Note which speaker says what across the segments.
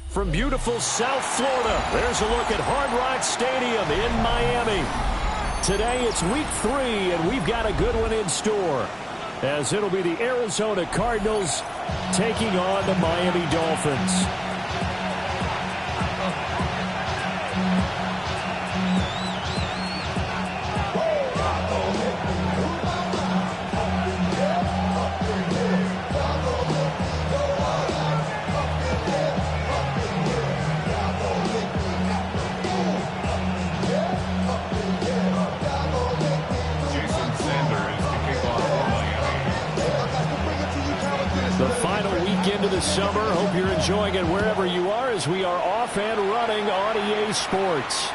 Speaker 1: From beautiful South Florida, there's a look at Hard Rock Stadium in Miami. Today it's week 3, and we've got a good one in store, as it'll be the Arizona Cardinals taking on the Miami Dolphins. The final weekend of the summer. Hope you're enjoying it wherever you are, as we are off and running on EA Sports.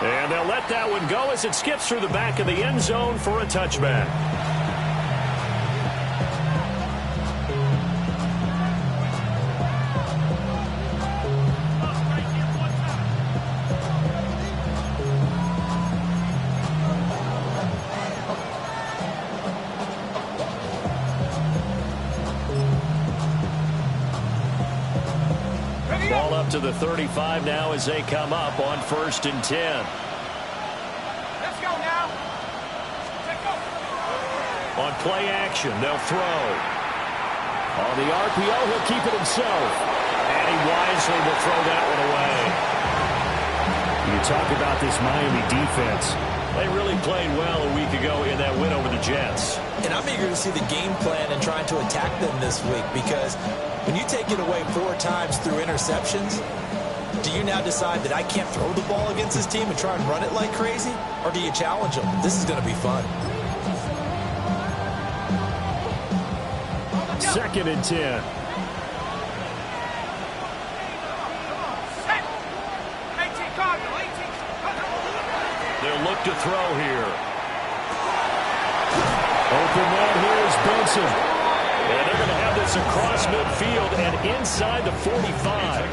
Speaker 1: And they'll let that one go as it skips through the back of the end zone for a touchback. Ball up to the 35 now as they come up on 1st and 10.
Speaker 2: Let's go now.
Speaker 1: On play action, they'll throw. On the RPO, he'll keep it himself. And he wisely will throw that one away. You talk about this Miami defense. They really played well a week ago in that win over the Jets.
Speaker 3: And I'm eager to see the game plan and trying to attack them this week, because when you take it away 4 times through interceptions, do you now decide that I can't throw the ball against this team and try and run it like crazy? Or do you challenge them? This is going to be fun.
Speaker 1: 2nd and 10. They'll look to throw here. Open man here is Benson. And they're going to have this across midfield and inside the 45.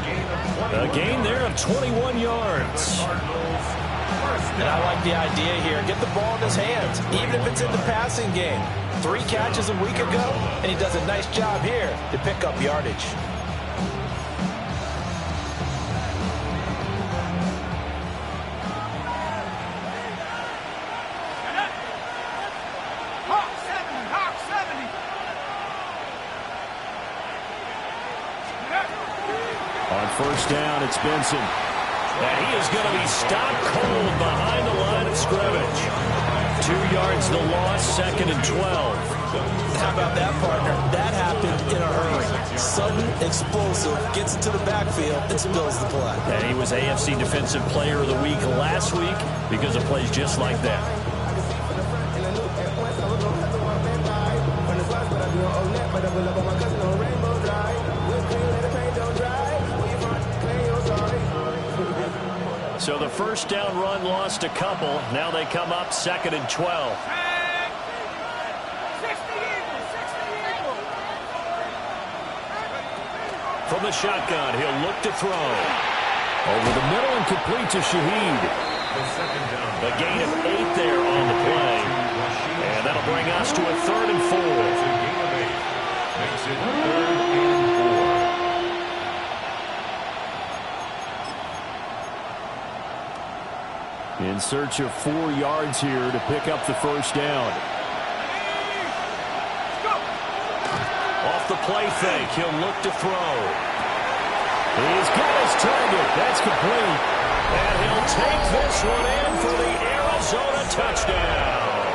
Speaker 1: A gain there of 21 yards.
Speaker 3: And I like the idea here. Get the ball in his hands, even if it's in the passing game. 3 catches a week ago, and he does a nice job here to pick up yardage.
Speaker 1: On 1st down, it's Benson. And he is going to be stopped cold behind the line of scrimmage. 2 yards the loss, 2nd and 12.
Speaker 3: How about that, partner? That happened in a hurry. Sudden, explosive, gets into the backfield, and spills the play.
Speaker 1: And he was AFC Defensive Player of the Week last week because of plays just like that. So the 1st down run lost a couple. Now they come up 2nd and 12. From the shotgun, he'll look to throw. Over the middle and complete to Shaheed. A gain of 8 there on the play. And that'll bring us to a 3rd and 4.
Speaker 4: Makes it 3rd and 4.
Speaker 1: In search of 4 yards here to pick up the 1st down. Off the play fake, he'll look to throw. He's got his target. That's complete. And he'll take this one in for the Arizona touchdown.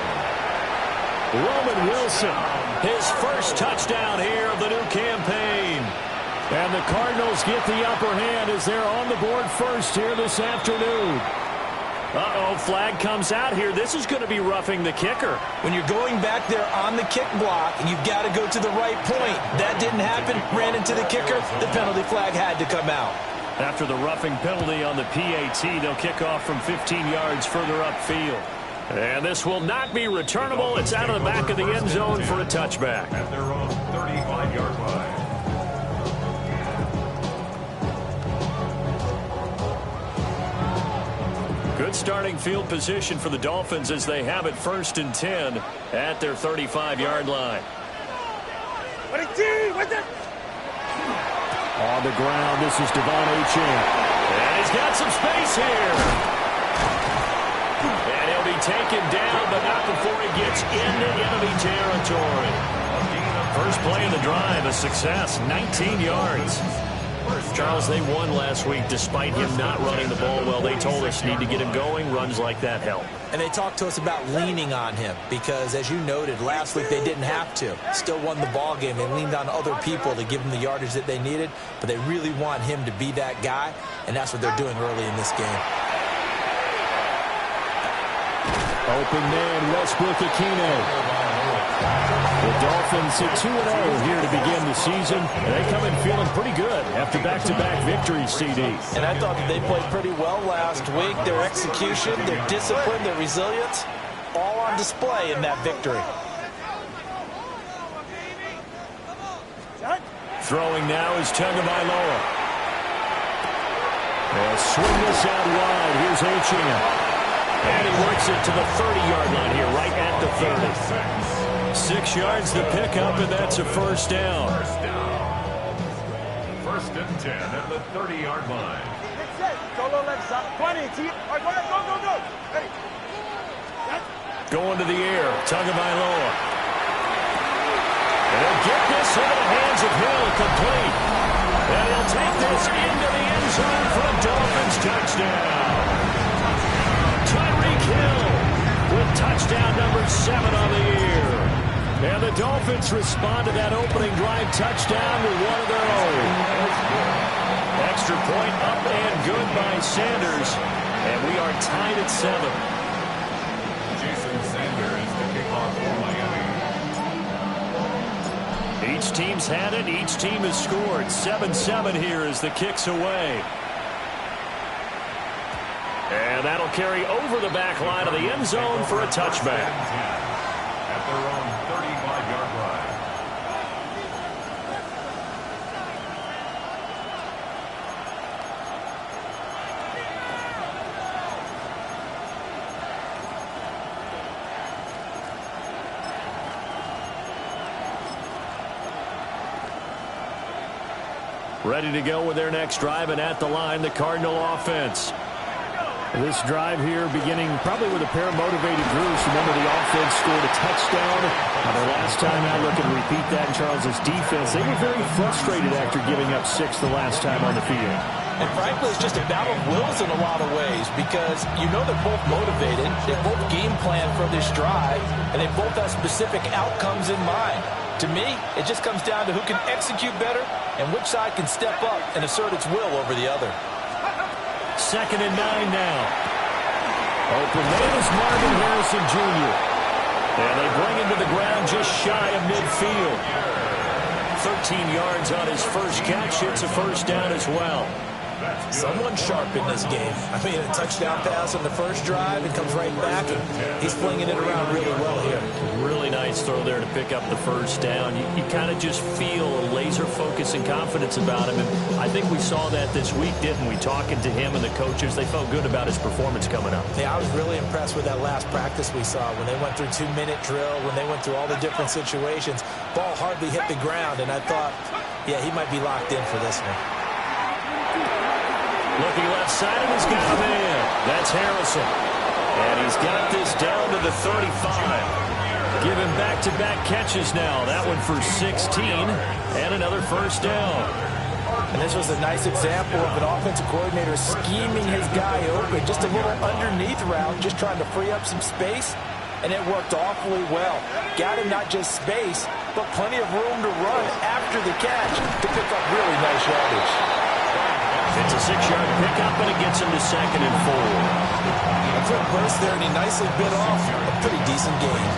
Speaker 1: Roman Wilson, his 1st touchdown here of the new campaign. And the Cardinals get the upper hand as they're on the board first here this afternoon. Uh-oh, flag comes out here. This is going to be roughing the kicker.
Speaker 3: When you're going back there on the kick block, and you've got to go to the right point. That didn't happen. Ran into the kicker. The penalty flag had to come out.
Speaker 1: After the roughing penalty on the PAT, they'll kick off from 15 yards further upfield. And this will not be returnable. It's out of the back of the end zone for a touchback.
Speaker 4: At their own 35-yard line.
Speaker 1: Good starting field position for the Dolphins as they have it 1st and 10 at their 35-yard line. On the ground, this is Devon Achane. And he's got some space here. And he'll be taken down, but not before he gets into enemy territory. First play of the drive, a success, 19 yards. Charles, they won last week despite him not running the ball well. They told us need to get him going. Runs like that help.
Speaker 3: And they talked to us about leaning on him because, as you noted, last week they didn't have to. Still won the ball game. They leaned on other people to give them the yardage that they needed, but they really want him to be that guy, and that's what they're doing early in this game.
Speaker 1: Open man, Westbrook-Ikhine. The Dolphins at 2-0 here to begin the season. They come in feeling pretty good after back-to-back victories, CD.
Speaker 3: And I thought that they played pretty well last week. Their execution, their discipline, their resilience, all on display in that victory.
Speaker 1: Throwing now is Tagovailoa. They'll swing this out wide. Here's Achane. And he works it to the 30-yard line here, right at the 30. 6 yards to pick up, and that's a first down.
Speaker 4: First and 10 at the 30-yard line.
Speaker 1: Going to the air, Tagovailoa. And he'll get this into the hands of Hill, complete. And he'll take this into the end zone for a Dolphins touchdown. Tyreek Hill with touchdown number 7 on the year. And the Dolphins respond to that opening drive touchdown with one of their own. Extra point up and good by Sanders. And we are tied at 7.
Speaker 4: Jason Sanders to kick off for Miami.
Speaker 1: Each team's had it. Each team has scored. 7-7 here as the kick's away. And that'll carry over the back line of the end zone for a touchback.
Speaker 4: At their own 35-yard line.
Speaker 1: Ready to go with their next drive, and at the line, the Cardinal offense. This drive here beginning probably with a pair of motivated groups. Remember, the offense scored a touchdown. Their last time out, looking to repeat that in Charles's defense. They were very frustrated after giving up 6 the last time on the field.
Speaker 3: And frankly, it's just a battle of wills in a lot of ways because you know they're both motivated. They both game plan for this drive, and they both have specific outcomes in mind. To me, it just comes down to who can execute better and which side can step up and assert its will over the other.
Speaker 1: 2nd and 9 now. Open man is Marvin Harrison Jr. And they bring him to the ground just shy of midfield. 13 yards on his first catch. It's a first down as well.
Speaker 3: Someone sharp in this game. I mean, a touchdown pass on the first drive and comes right back, and he's flinging it around really well here.
Speaker 1: Really nice throw there to pick up the first down. You kind of just feel a laser focus and confidence about him, and I think we saw that this week, didn't we? Talking to him and the coaches, they felt good about his performance coming up.
Speaker 3: Yeah, I was really impressed with that last practice we saw when they went through 2-minute drill, when they went through all the different situations. Ball hardly hit the ground, and I thought, yeah, he might be locked in for this one.
Speaker 1: Looking left side, and he's got a man. That's Harrison. And he's got this down to the 35. Giving back-to-back catches now. That one for 16, and another first down.
Speaker 3: And this was a nice example of an offensive coordinator scheming his guy open. Just a little underneath route, just trying to free up some space, and it worked awfully well. Got him not just space, but plenty of room to run after the catch to pick up really nice yardage.
Speaker 1: It's a 6-yard pickup, and it gets him to 2nd and 4.
Speaker 3: A quick burst there, and he nicely bit off a pretty decent gain.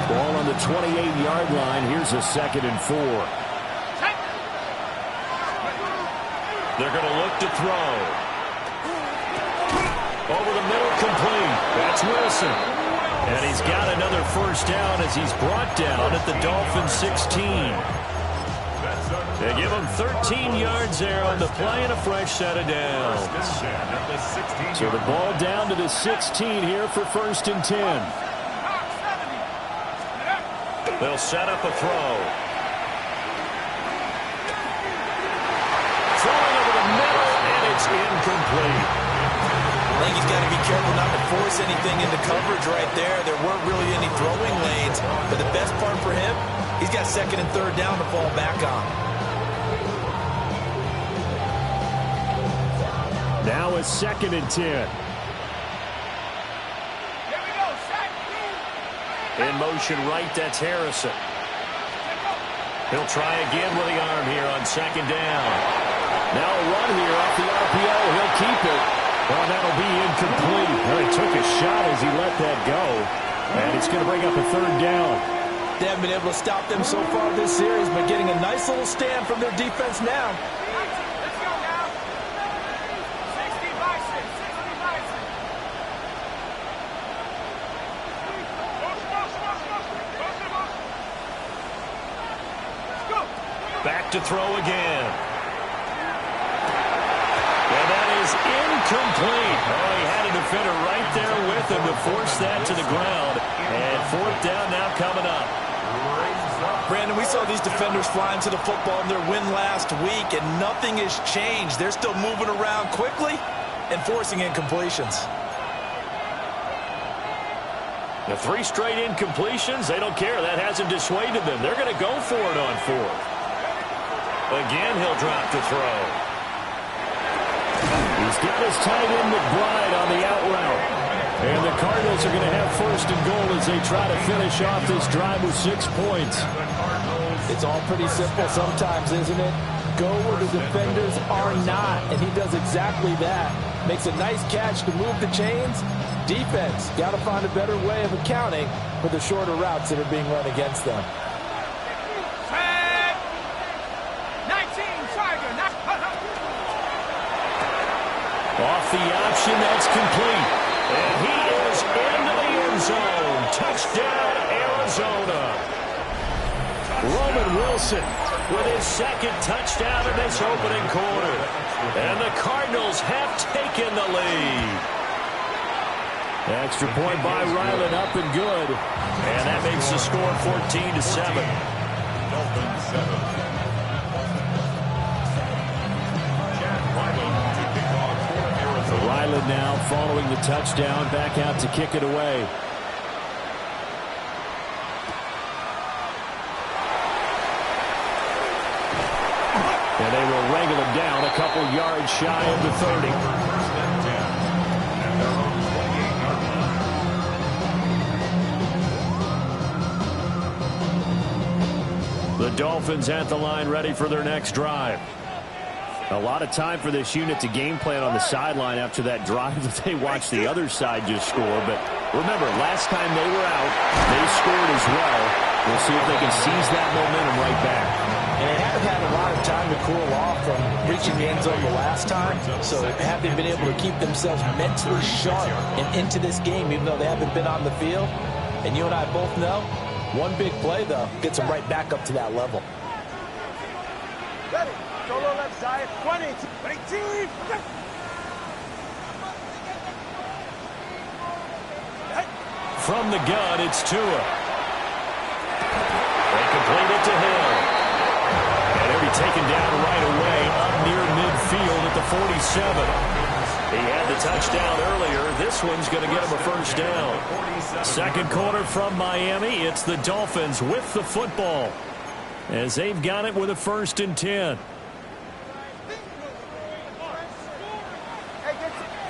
Speaker 1: Ball on the 28-yard line. Here's a 2nd and 4. They're going to look to throw. Over the middle, complete. That's Wilson. And he's got another first down as he's brought down at the Dolphins 16.
Speaker 4: That's
Speaker 1: They give him 13 yards there on the play and a fresh set of downs. So the ball down to the 16 here for 1st and 10. They'll set up a throw. Throwing over the middle, and it's incomplete.
Speaker 3: I think he's got to be careful not to force anything into coverage right there. There weren't really any throwing lanes, but the best part for him, he's got 2nd and 3rd down to fall back on.
Speaker 1: Now it's 2nd and 10.
Speaker 2: Here we go, set.
Speaker 1: In motion right, that's Harrison. He'll try again with the arm here on 2nd down. Now a run here off the RPO. He'll keep it. Well, that'll be incomplete. Well, he took a shot as he let that go. And it's going to bring up a 3rd down.
Speaker 3: They haven't been able to stop them so far this series, but getting a nice little stand from their defense now.
Speaker 2: Let's go now. 60 by 6, 60 by 6. Let's go.
Speaker 1: Back to throw again. And that is incomplete. Oh, he had a defender right there with him to force that to the ground. And 4th down now coming up.
Speaker 3: Brandon, we saw these defenders flying to the football in their win last week, and nothing has changed. They're still moving around quickly and forcing incompletions.
Speaker 1: The 3 straight incompletions, they don't care. That hasn't dissuaded them. They're going to go for it on 4th. Again, he'll drop the throw. He's got his tight end McBride on the out route. And the Cardinals are going to have 1st and goal as they try to finish off this drive with 6 points.
Speaker 3: It's all pretty simple sometimes, isn't it? Go where the defenders are not, and he does exactly that. Makes a nice catch to move the chains. Defense, got to find a better way of accounting for the shorter routes that are being run against them.
Speaker 2: Set. 19, Tiger.
Speaker 1: Off the option, that's complete. And he is into the end zone. Touchdown, Arizona. Roman Wilson with his 2nd touchdown in this opening quarter. And the Cardinals have taken the lead. Extra point by Ryland, up and good. And that makes the score 14-7. Ryland now following the touchdown, back out to kick it away. And they will wrangle him down a couple yards shy of the 30. The Dolphins at the line ready for their next drive. A lot of time for this unit to game plan on the sideline after that drive that they watched the other side just score. But remember, last time they were out, they scored as well. We'll see if they can seize that momentum right back.
Speaker 3: And they haven't had a lot of time to cool off from reaching the end zone the last time. So have they been able to keep themselves mentally sharp and into this game, even though they haven't been on the field? And you and I both know, one big play, though, gets them right back up to that level.
Speaker 2: Ready. Solo left side. 20. 22.
Speaker 1: From the gun, it's Tua. They complete it to Hill. And he'll be taken down right away up near midfield at the 47. He had the touchdown earlier. This one's going to get him a 1st down. 2nd quarter from Miami. It's the Dolphins with the football as they've got it with a 1st and 10.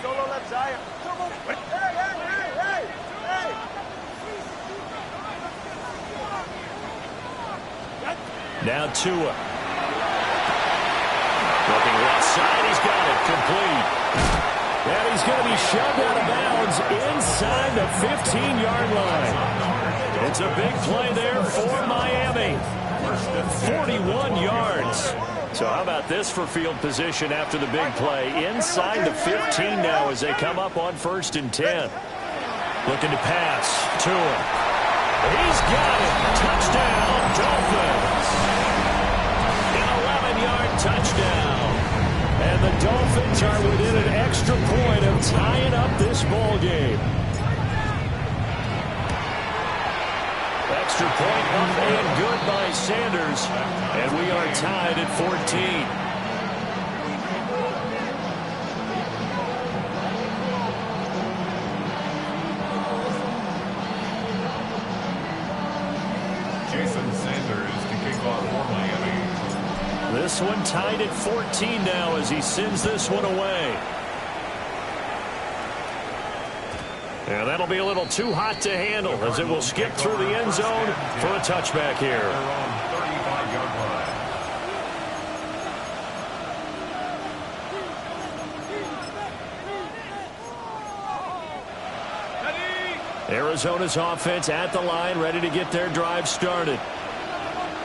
Speaker 2: Solo left side. Hey.
Speaker 1: Now Tua. Looking left side, he's got it complete. And he's going to be shoved out of bounds inside the 15-yard line. It's a big play there for Miami. 41 yards. So how about this for field position after the big play? Inside the 15 now as they come up on 1st and 10. Looking to pass. Tua. He's got it. Touchdown, Dolphins. In touchdown. And the Dolphins are within an extra point of tying up this ball game. Extra point up and good by Sanders. And we are tied at 14. This one tied at 14 now as he sends this one away. And that'll be a little too hot to handle as it will skip through the end zone for a touchback here. Arizona's offense at the line, ready to get their drive started.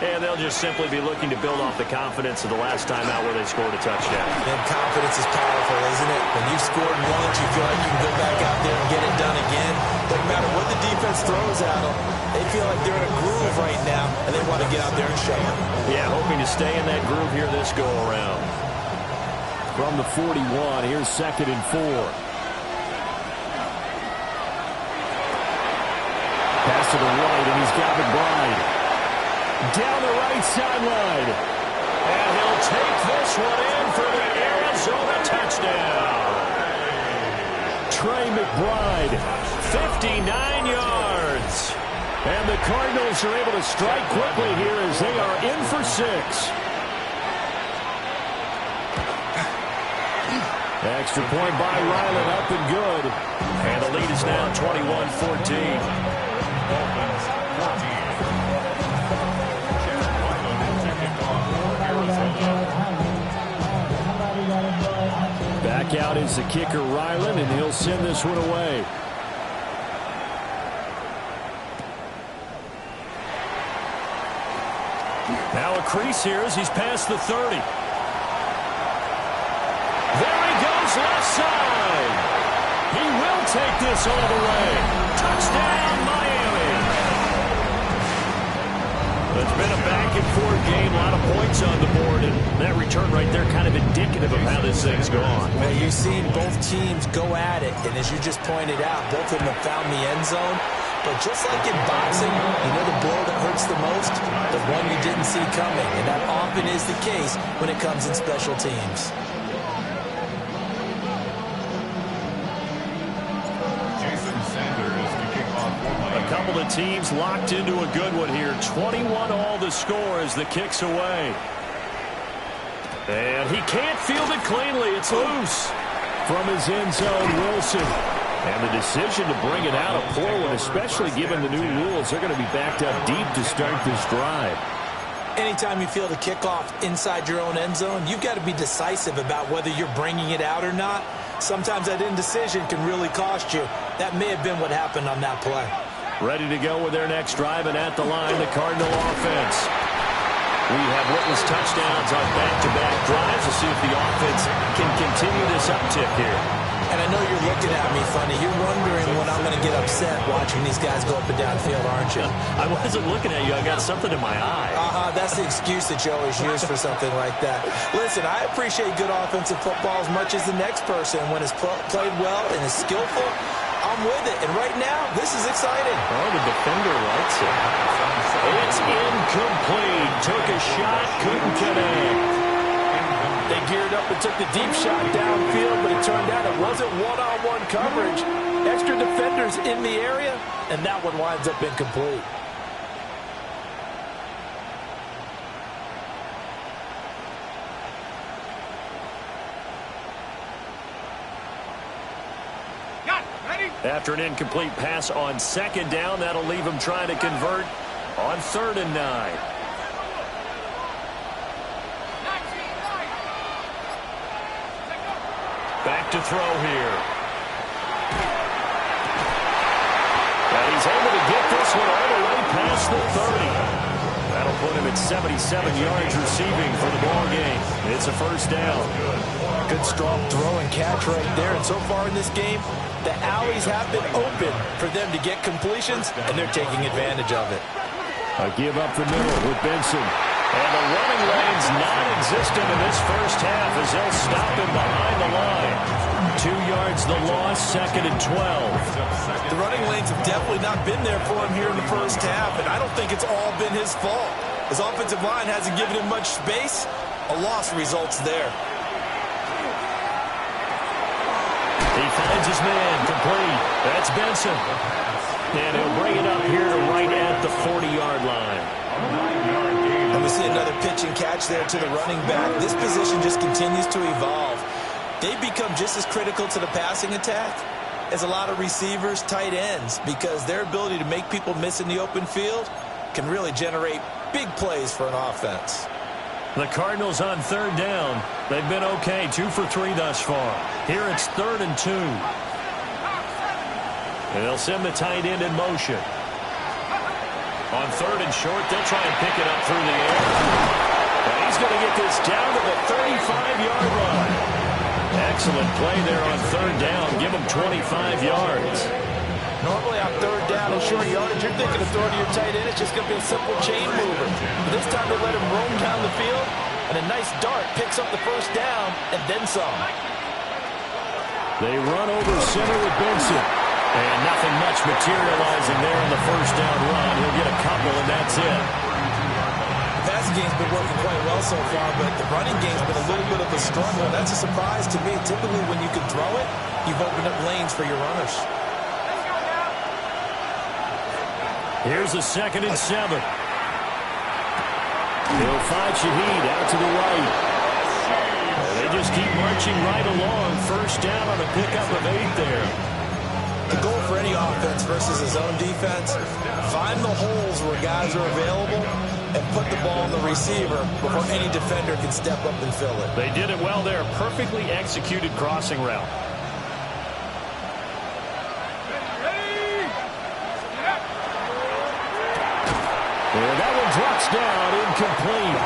Speaker 1: And they'll just simply be looking to build off the confidence of the last time out where they scored a touchdown.
Speaker 3: And confidence is powerful, isn't it? When you've scored once, you feel like you can go back out there and get it done again. Doesn't matter what the defense throws at them. They feel like they're in a groove right now, and they want to get out there and show it.
Speaker 1: Yeah, hoping to stay in that groove here this go-around. From the 41, here's 2nd and 4. Pass to the right, and he's got McBride. Down the right sideline. And he'll take this one in for the Arizona touchdown. Trey McBride, 59 yards. And the Cardinals are able to strike quickly here as they are in for 6. Extra point by Ryland, up and good. And the lead is now 21-14. Back out is the kicker, Ryland, and he'll send this one away. Now a crease here as he's past the 30. There he goes, left side. He will take this all the way. Touchdown, Miami. It's been a back-and-forth game, a lot of points on the board, and that return right there kind of indicative of how this thing's gone.
Speaker 3: Well, you've seen both teams go at it, and as you just pointed out, both of them have found the end zone. But just like in boxing, you know the blow that hurts the most? The one you didn't see coming, and that often is the case when it comes in special teams.
Speaker 1: A couple of teams locked into a good one here. 21 all the score as the kick's away. And he can't field it cleanly. It's loose. From his end zone, Wilson. And the decision to bring it out, a poor one, especially given the new rules. They're going to be backed up deep to start this drive.
Speaker 3: Anytime you feel the kickoff inside your own end zone, you've got to be decisive about whether you're bringing it out or not. Sometimes that indecision can really cost you. That may have been what happened on that play.
Speaker 1: Ready to go with their next drive, and at the line, the Cardinal offense. We have witnessed touchdowns on back-to-back drives. We'll see if the offense can continue this uptick here.
Speaker 3: And I know you're looking at me funny. You're wondering when I'm going to get upset watching these guys go up and down field, aren't you?
Speaker 1: I wasn't looking at you. I got something in my eye.
Speaker 3: That's the excuse that you always use for something like that. Listen, I appreciate good offensive football as much as the next person. When it's played well and is skillful, I'm with it. And right now, this is exciting.
Speaker 1: Oh, the defender likes it. It's incomplete. Took a shot, couldn't connect.
Speaker 3: They geared up and took the deep shot downfield, but it turned out it wasn't one-on-one coverage. Extra defenders in the area, and that one winds up incomplete.
Speaker 1: After an incomplete pass on 2nd down, that'll leave him trying to convert on 3rd and 9. Back to throw here. And he's able to get this one all the way past the 30. That'll put him at 77 yards receiving for the ball game. It's a 1st down.
Speaker 3: Good strong throw and catch right there. And so far in this game, the alleys have been open for them to get completions, and they're taking advantage of it.
Speaker 1: A give up the middle with Benson. And the running lane's non-existent in this first half as they'll stop him behind the line. 2 yards the loss, 2nd and 12.
Speaker 3: The running lanes have definitely not been there for him here in the first half, and I don't think it's all been his fault. His offensive line hasn't given him much space. A loss results there.
Speaker 1: He finds his man, complete. That's Benson. And he'll bring it up here to right at the 40-yard line.
Speaker 3: And we see another pitch and catch there to the running back. This position just continues to evolve. They become just as critical to the passing attack as a lot of receivers, tight ends, because their ability to make people miss in the open field can really generate big plays for an offense.
Speaker 1: The Cardinals on 3rd down. They've been okay, 2 for 3 thus far. Here it's 3rd and 2. They'll send the tight end in motion. On 3rd and short, they'll try and pick it up through the air. And he's going to get this down to the 35-yard line. Excellent play there on 3rd down. Give him 25 yards.
Speaker 3: Normally on 3rd down and short yardage, you're thinking of throwing to your tight end. It's just going to be a simple chain mover. But this time they let him roam down the field, and a nice dart picks up the first down and then some.
Speaker 1: They run over center with Benson. And nothing much materializing there in the first down run. He'll get a couple, and that's it.
Speaker 3: The passing game's been working quite well so far, but the running game's been a little bit of a struggle. That's a surprise to me. Typically, when you can throw it, you've opened up lanes for your runners.
Speaker 1: Here's a 2nd and 7. He'll find Shaheed out to the right. They just keep marching right along. First down on a pickup of 8 there.
Speaker 3: The goal for any offense versus his own defense, find the holes where guys are available and put the ball on the receiver before any defender can step up and fill it.
Speaker 1: They did it well there. Perfectly executed crossing route. And that one drops down, incomplete.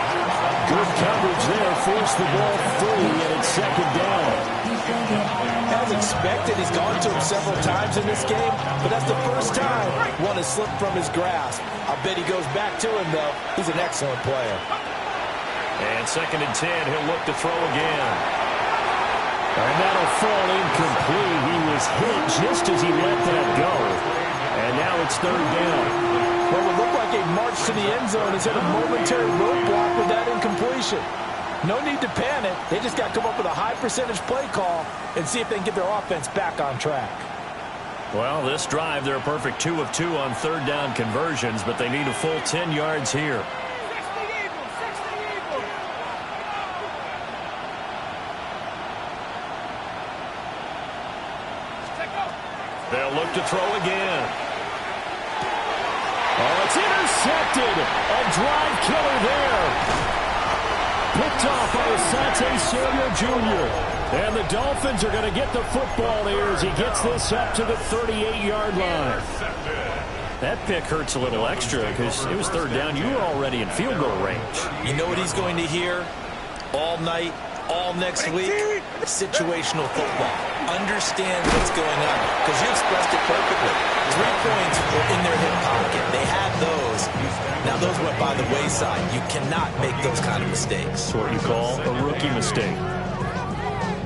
Speaker 1: Good coverage there, forced the ball free, and it's 2nd down.
Speaker 3: As expected, he's gone to him several times in this game, but that's the first time one has slipped from his grasp. I bet he goes back to him, though. He's an excellent player.
Speaker 1: And 2nd and 10, he'll look to throw again. And that'll fall incomplete. He was hit just as he let that go. And now it's 3rd down.
Speaker 3: What would look like a march to the end zone is hit a momentary roadblock with that incompletion. No need to panic. They just got to come up with a high percentage play call and see if they can get their offense back on track.
Speaker 1: Well, this drive, they're a perfect 2 of 2 on 3rd down conversions, but they need a full 10 yards here.
Speaker 2: 60 Eagles, 60 Eagles.
Speaker 1: They'll look to throw again. Oh, it's intercepted. A drive killer there. Picked off by Asante Samuel Jr. And the Dolphins are going to get the football here as he gets this up to the 38-yard line. That pick hurts a little extra because it was 3rd down. You were already in field goal range.
Speaker 3: You know what he's going to hear all night, all next week? Situational football. Understand what's going on because you expressed it perfectly. 3 points were in their hip pocket. They had those. Now those went by the wayside. You cannot make those kind of mistakes.
Speaker 1: That's what you call a rookie mistake.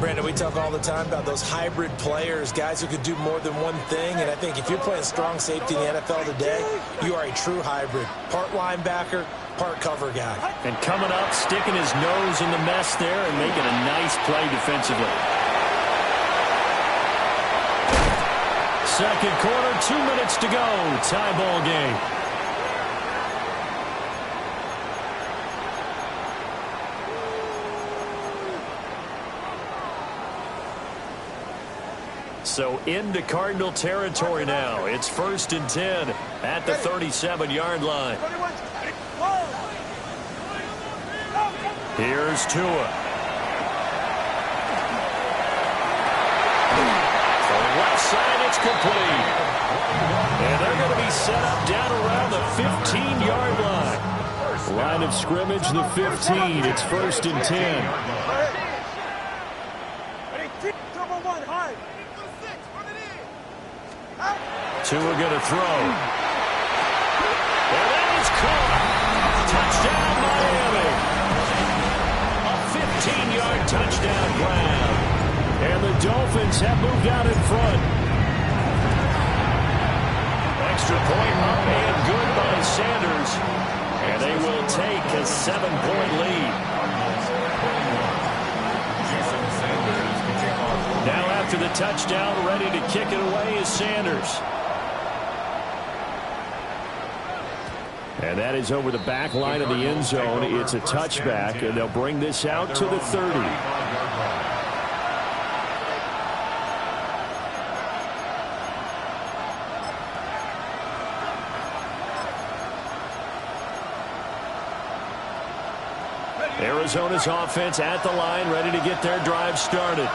Speaker 3: Brandon, we talk all the time about those hybrid players, guys who could do more than one thing. And I think if you're playing strong safety in the NFL today, you are a true hybrid. Part linebacker, part cover guy.
Speaker 1: And coming up, sticking his nose in the mess there and making a nice play defensively. 2nd quarter, 2 minutes to go. Tie ball game. So into Cardinal territory now. It's 1st and 10 at the 37-yard line. Here's Tua. From the left side, it's complete. And they're going to be set up down around the 15-yard line. Line of scrimmage, the 15. It's 1st and 10. Tua going to throw. And that is caught. Touchdown, Miami. 15-yard touchdown grab. And the Dolphins have moved out in front. Extra point up and good by Sanders. And they will take a 7-point lead. Now after the touchdown, ready to kick it away is Sanders. And that is over the back line of the end zone. It's a touchback, and they'll bring this out to the 30. Arizona's offense at the line, ready to get their drive started.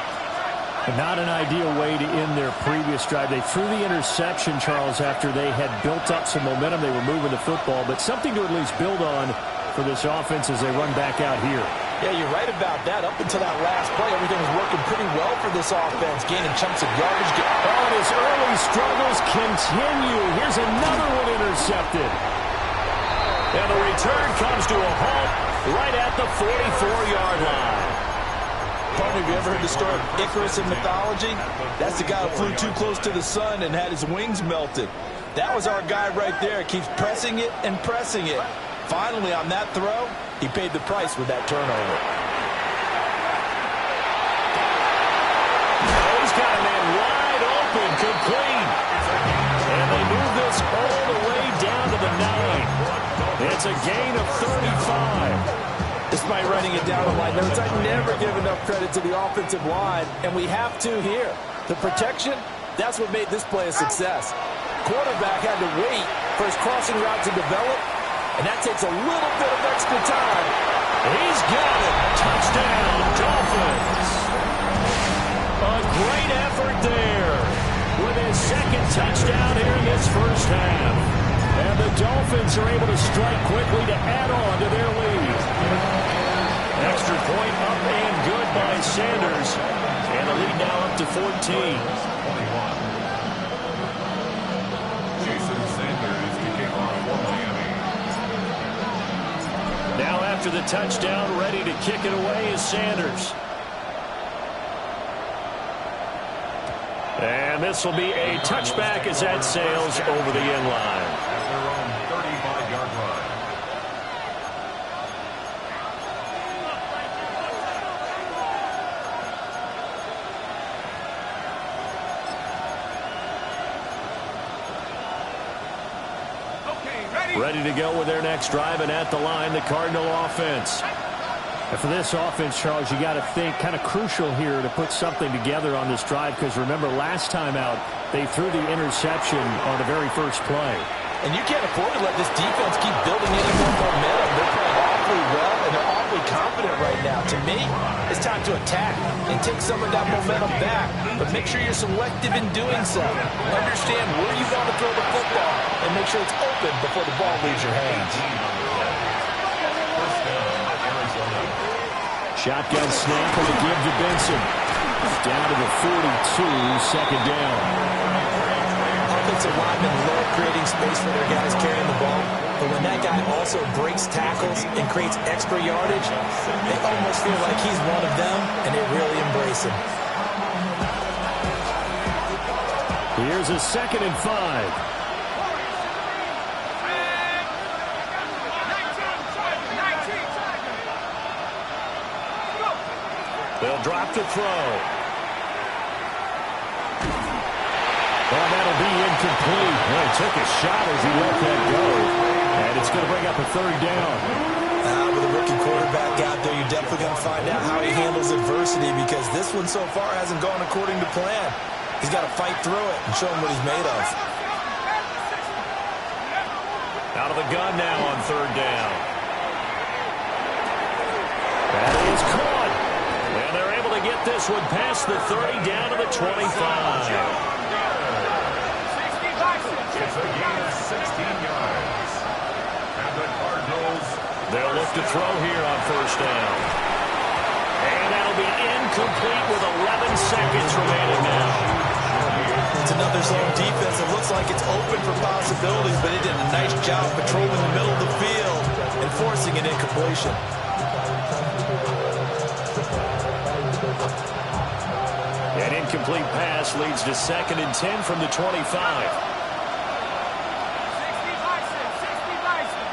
Speaker 1: Not an ideal way to end their previous drive. They threw the interception, Charles, after they had built up some momentum. They were moving the football, but something to at least build on for this offense as they run back out here.
Speaker 3: Yeah, you're right about that. Up until that last play, everything was working pretty well for this offense, gaining chunks of yardage.
Speaker 1: Oh, his early struggles continue. Here's another one intercepted. And the return comes to a halt right at the 44-yard line.
Speaker 3: Partner, have you ever heard the story of Icarus in mythology? That's the guy who flew too close to the sun and had his wings melted. That was our guy right there. Keeps pressing it and pressing it. Finally, on that throw, he paid the price with that turnover.
Speaker 1: Oh, he's got a man wide open, complete. And they move this all the way down to the 9. It's a gain of 35.
Speaker 3: Despite writing it down on my notes, I never give enough credit to the offensive line, and we have to here. The protection, that's what made this play a success. Quarterback had to wait for his crossing route to develop, and that takes a little bit of extra time.
Speaker 1: He's got it. Touchdown, Dolphins. A great effort there with his second touchdown here in this first half. And the Dolphins are able to strike quickly to add on to their lead. Extra point up and good by Sanders. And the lead now up to 14.
Speaker 4: Jason Sanders to kick off for Miami.
Speaker 1: Now after the touchdown, ready to kick it away is Sanders. And this will be a touchback as that sails over the end line.
Speaker 4: At their own 35-yard line.
Speaker 1: Ready to go with their next drive, and at the line, the Cardinal offense. And for this offense, Charles, you got to think kind of crucial here to put something together on this drive, because remember, last time out, they threw the interception on the very first play.
Speaker 3: And you can't afford to let this defense keep building any more momentum. They're playing awfully well, and they're awfully confident right now. To me, it's time to attack and take some of that momentum back. But make sure you're selective in doing so. Understand where you want to throw the football and make sure it's open before the ball leaves your hands.
Speaker 1: Shotgun snap and a give to Benson. Down to the 42, second down.
Speaker 3: Offensive linemen love creating space for their guys carrying the ball. But when that guy also breaks tackles and creates extra yardage, they almost feel like he's one of them, and they really embrace him.
Speaker 1: Here's a 2nd and 5. They'll drop to throw. Well, that'll be incomplete. Well, he took a shot as he let that go. And it's going to bring up a 3rd down.
Speaker 3: With a rookie quarterback out there, you're definitely going to find out how he handles adversity, because this one so far hasn't gone according to plan. He's got to fight through it and show him what he's made of.
Speaker 1: Out of the gun now on 3rd down. That is caught. And they're able to get this one past the 30 down to the 25.
Speaker 4: It's a gain of 16 yards. And the Cardinals,
Speaker 1: they'll look to throw here on 1st down. And that'll be incomplete with 11 seconds remaining now.
Speaker 3: It's another zone defense. It looks like it's open for possibilities, but it did a nice job patrolling the middle of the field and forcing an incompletion.
Speaker 1: An incomplete pass leads to 2nd and 10 from the 25.
Speaker 2: 60 Bison.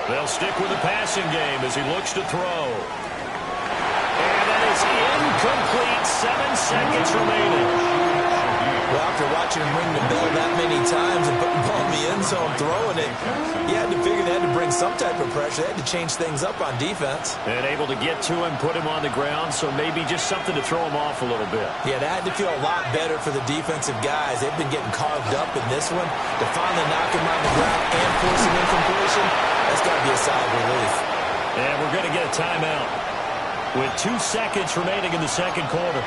Speaker 1: They'll stick with the passing game as he looks to throw. And that is incomplete. 7 seconds remaining.
Speaker 3: Well, after watching him ring the bell that many times and putting the ball in the end zone, throwing it, you had to figure they had to bring some type of pressure. They had to change things up on defense.
Speaker 1: And able to get to him, put him on the ground, so maybe just something to throw him off a little bit.
Speaker 3: Yeah, that had to feel a lot better for the defensive guys. They've been getting carved up in this one. To finally knock him on the ground and force him incompletion, that's got to be a sigh of relief.
Speaker 1: And we're going to get a timeout with 2 seconds remaining in the second quarter.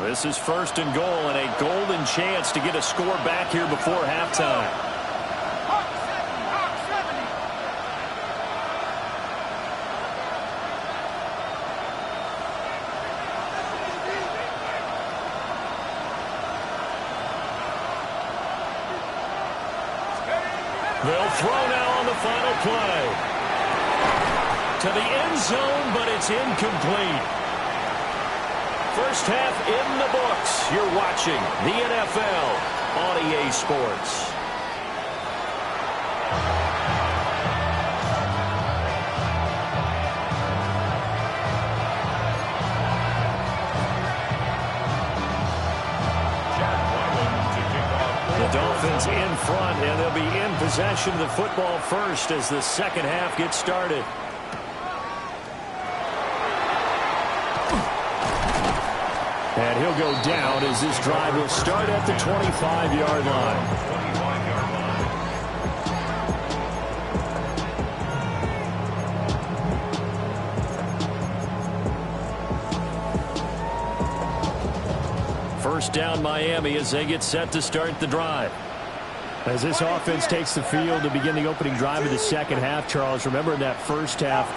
Speaker 1: This is 1st and goal and a golden chance to get a score back here before halftime. They'll throw now on the final play. To the end zone, but it's incomplete. First half in the books. You're watching the NFL on EA Sports. The Dolphins in front, and they'll be in possession of the football first as the second half gets started. And he'll go down as this drive will start at the 25-yard line. First down Miami as they get set to start the drive. As this offense takes the field to begin the opening drive of the second half, Charles, remember in that first half,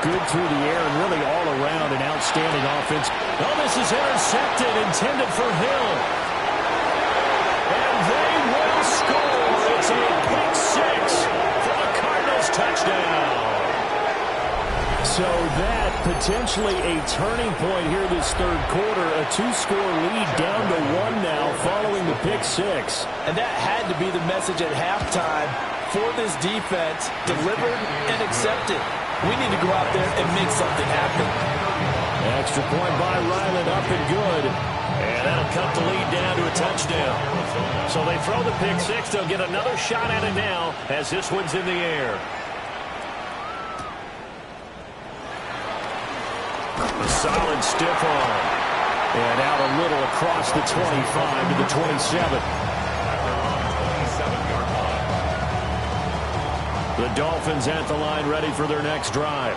Speaker 1: good through the air and really all around an outstanding offense. Oh, this is intercepted, intended for Hill. And they will score. It's a pick six for the Cardinals touchdown. So that potentially a turning point here this third quarter. A 2-score lead down to 1 now following the pick six.
Speaker 3: And that had to be the message at halftime for this defense. Delivered and accepted. We need to go out there and make something happen.
Speaker 1: Extra point by Ryland, up and good. And that'll cut the lead down to a touchdown. So they throw the pick six. They'll get another shot at it now as this one's in the air. A solid stiff arm. And out a little across the 25 to the 27. The Dolphins at the line ready for their next drive.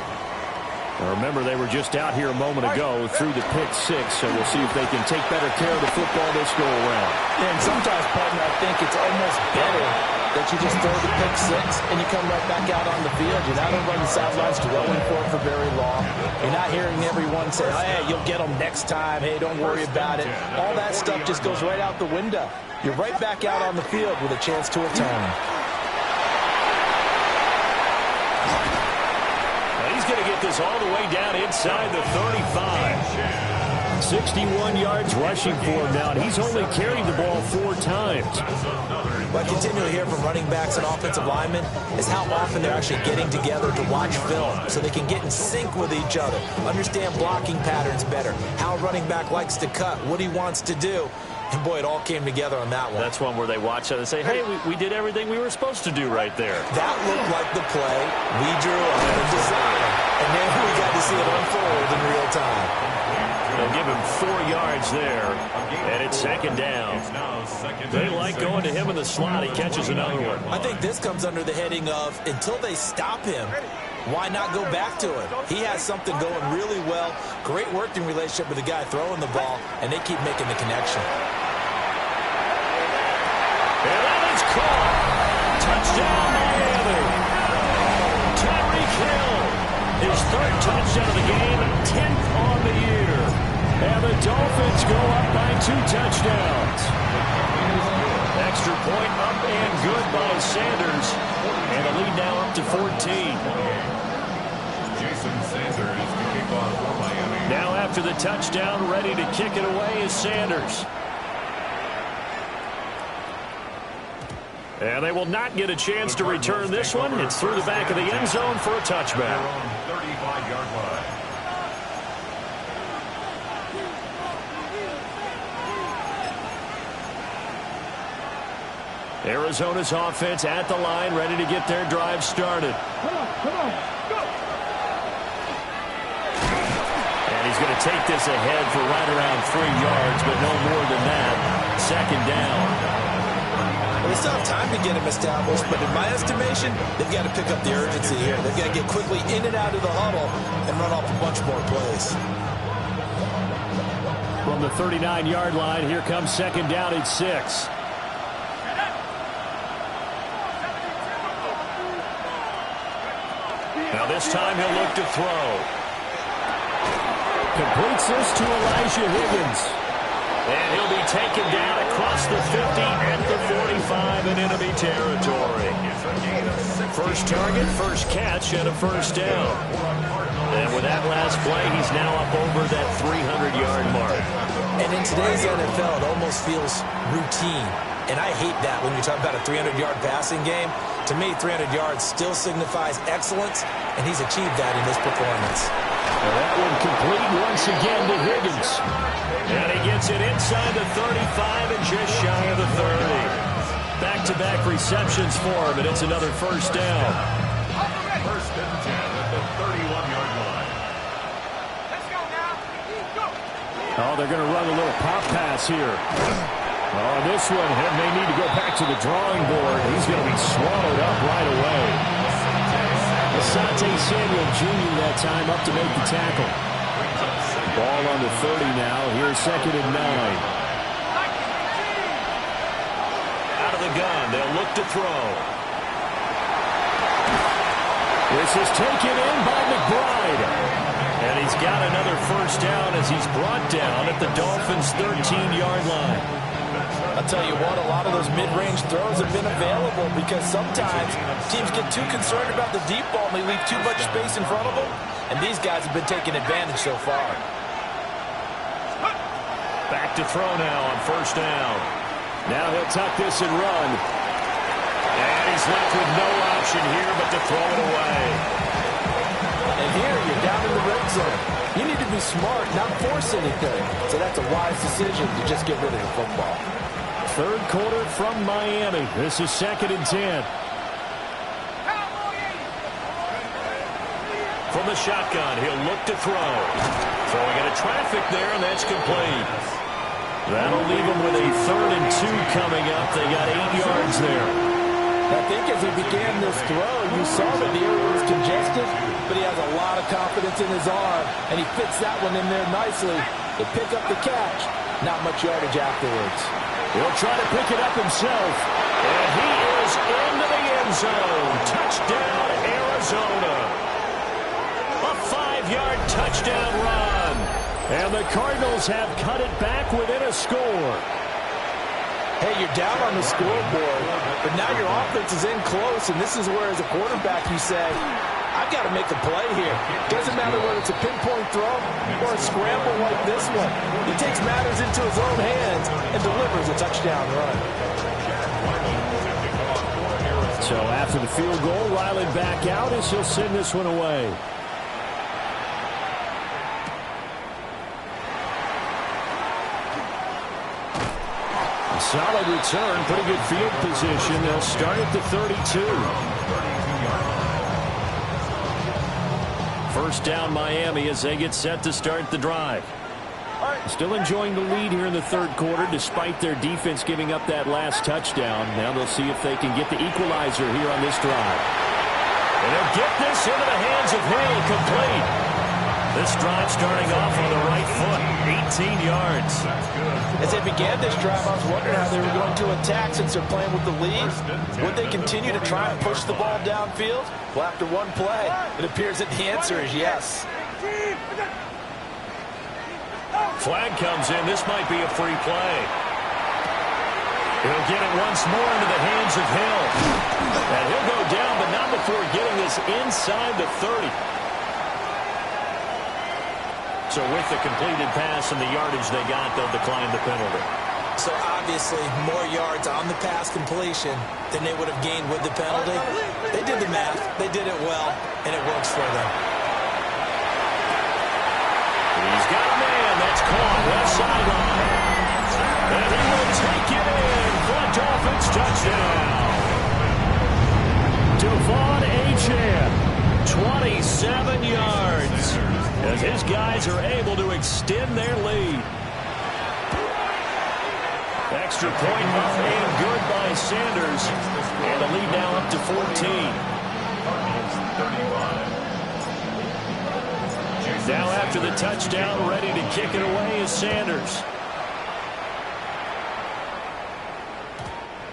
Speaker 1: Now remember, they were just out here a moment ago through the pick six, so we'll see if they can take better care of the football this go-around.
Speaker 3: And sometimes, partner, I think it's almost better that you just throw the pick six and you come right back out on the field. You're not over on the sidelines dwelling for very long. You're not hearing everyone say, oh, hey, you'll get them next time. Hey, don't worry about it. All that stuff just goes right out the window. You're right back out on the field with a chance to atone.
Speaker 1: He's going to get this all the way down inside the 35. 61 yards rushing for him now, and he's only carried the ball 4 times.
Speaker 3: What I continue to hear from running backs and offensive linemen is how often they're actually getting together to watch film so they can get in sync with each other, understand blocking patterns better, how a running back likes to cut, what he wants to do. And, boy, it all came together on that one.
Speaker 1: That's one where they watch it and say, hey, we did everything we were supposed to do right there.
Speaker 3: That looked like the play we drew up and designed. And then we got to see it unfold in real time.
Speaker 1: They'll give him 4 yards there, and it's second down. They like going to him in the slot. He catches another one.
Speaker 3: I think this comes under the heading of, until they stop him, why not go back to it? He has something going really well. Great working relationship with the guy throwing the ball, and they keep making the connection.
Speaker 1: And that is caught. Touchdown, Miami. Tyreek Hill touchdown of the game, 10th on the year. And the Dolphins go up by 2 touchdowns. Extra point up and good by Sanders. And the lead now up to 14.
Speaker 4: Jason Sanders to kick off for Miami.
Speaker 1: Now after the touchdown, ready to kick it away is Sanders. And they will not get a chance to return this one. It's through the back of the end zone for a touchback.
Speaker 4: 35-yard line.
Speaker 1: Arizona's offense at the line, ready to get their drive started.
Speaker 2: Come on, go!
Speaker 1: And he's going to take this ahead for right around 3 yards, but no more than that. Second down.
Speaker 3: Well, they still have time to get him established, but in my estimation, they've got to pick up the urgency here. They've got to get quickly in and out of the huddle and run off a bunch more plays.
Speaker 1: From the 39-yard line, here comes second down at 6. Now this time he'll look to throw. Completes this to Elijah Higgins. And he'll be taken down across the 50 at the 45 in enemy territory. First target, first catch, and a first down. And with that last play, he's now up over that 300-yard mark.
Speaker 3: And in today's NFL, it almost feels routine. And I hate that when you talk about a 300-yard passing game. To me, 300 yards still signifies excellence, and he's achieved that in this performance.
Speaker 1: And that one complete once again to Higgins. And he gets it inside the 35 and just shy of the 30. Back-to-back receptions for him, and it's another first down.
Speaker 4: First and 10 at the 31-yard line.
Speaker 2: Let's go now. Go!
Speaker 1: Oh, they're going to run a little pop pass here. Oh, this one may need to go back to the drawing board. He's going to be swallowed up right away. Asante Samuel Jr. that time up to make the tackle. Ball on the 30 now. Here's second and 9. Out of the gun. They'll look to throw. This is taken in by McBride. And he's got another first down as he's brought down at the Dolphins' 13-yard line.
Speaker 3: I'll tell you what, a lot of those mid-range throws have been available because sometimes teams get too concerned about the deep ball and they leave too much space in front of them, and these guys have been taking advantage so far.
Speaker 1: Back to throw now on first down. Now he'll tuck this and run. And he's left with no option here but to throw it away.
Speaker 3: And here you're down in the red zone. You need to be smart, not force anything. So that's a wise decision to just get rid of the football.
Speaker 1: Third quarter from Miami. This is second and 10. From the shotgun, he'll look to throw. Throwing into traffic there, and that's complete. That'll leave him with a 3rd and 2 coming up. They got 8 yards there.
Speaker 3: I think as he began this throw, you saw that the area was congested, but he has a lot of confidence in his arm, and he fits that one in there nicely. They pick up the catch, not much yardage afterwards.
Speaker 1: He'll try to pick it up himself, and he is into the end zone. Touchdown, Arizona. A 5-yard touchdown run, and the Cardinals have cut it back within a score.
Speaker 3: Hey, you're down on the scoreboard, but now your offense is in close, and this is where, as a quarterback, you say, I've got to make a play here. Doesn't matter whether it's a pinpoint throw or a scramble like this one. He takes matters into his own hands and delivers a touchdown run.
Speaker 1: So after the field goal, Riley back out as he'll send this one away. Solid return, pretty good field position. They'll start at the 32. First down Miami as they get set to start the drive. Still enjoying the lead here in the third quarter despite their defense giving up that last touchdown. Now they'll see if they can get the equalizer here on this drive. And they'll get this into the hands of Hill, complete. This drive starting off on the right foot, 18 yards.
Speaker 3: As they began this drive, I was wondering how they were going to attack since they're playing with the lead. Would they continue to try and push the ball downfield? Well, after one play, it appears that the answer is yes.
Speaker 1: Flag comes in. This might be a free play. He'll get it once more into the hands of Hill. And he'll go down, but not before getting this inside the 30. So with the completed pass and the yardage they got, they'll decline the penalty.
Speaker 3: So obviously more yards on the pass completion than they would have gained with the penalty. They did the math. They did it well, and it works for them.
Speaker 1: He's got a man. That's caught. Left sideline. And he will take it in. Front offense touchdown. Devon Achane, 27 yards. As his guys are able to extend their lead. Extra point aimed good by Sanders. And the lead now up to 14. Now after the touchdown, ready to kick it away is Sanders.